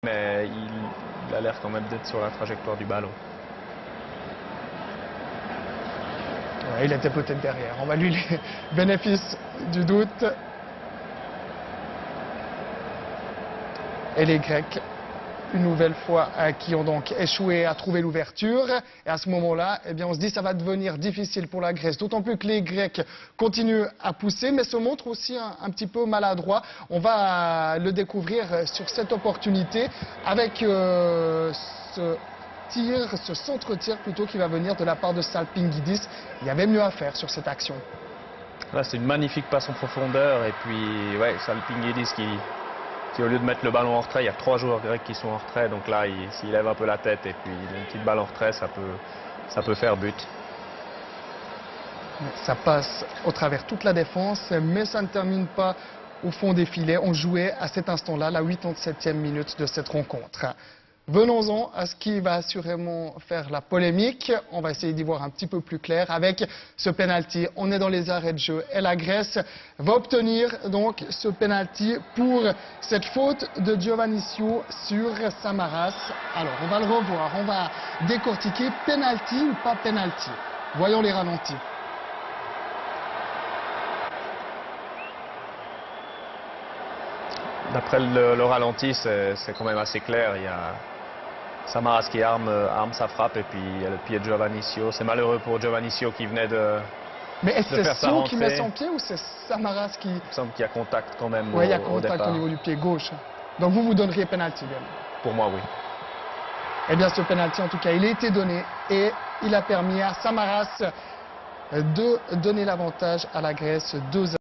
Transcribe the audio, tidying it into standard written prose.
mais il a l'air quand même d'être sur la trajectoire du ballon. Ouais, il était peut-être derrière. On va lui les bénéfices du doute. Et les Grecs, une nouvelle fois, qui ont donc échoué à trouver l'ouverture. Et à ce moment-là, eh bien, on se dit que ça va devenir difficile pour la Grèce. D'autant plus que les Grecs continuent à pousser, mais se montrent aussi un petit peu maladroits. On va le découvrir sur cette opportunité avec ce centre-tir plutôt qui va venir de la part de Salpingidis. Il y avait mieux à faire sur cette action. Là, c'est une magnifique passe en profondeur. Et puis, ouais, Salpingidis qui au lieu de mettre le ballon en retrait, il y a 3 joueurs grecs qui sont en retrait. Donc là, s'il lève un peu la tête et puis il a une petite balle en retrait, ça peut faire but. Ça passe au travers toute la défense, mais ça ne termine pas au fond des filets. On jouait à cet instant-là la 87e minute de cette rencontre. Venons-en à ce qui va assurément faire la polémique. On va essayer d'y voir un petit peu plus clair avec ce penalty. On est dans les arrêts de jeu et la Grèce va obtenir donc ce penalty pour cette faute de Giovannisio sur Samaras. Alors, on va le revoir, on va décortiquer penalty ou pas penalty. Voyons les ralentis. D'après le ralenti, c'est quand même assez clair. Il y a Samaras qui arme sa frappe et puis il y a le pied de Giovannisio. C'est malheureux pour Giovannisio qui venait de Mais est-ce que faire c'est sa Sio rentrée. qui met son pied ou c'est Samaras qui... Il me semble qu'il y a contact quand même Oui, il y a au contact départ. au niveau du pied gauche. Donc vous donneriez penalty, bien. Pour moi, oui. Eh bien, ce penalty, en tout cas, il a été donné et il a permis à Samaras de donner l'avantage à la Grèce 2-0.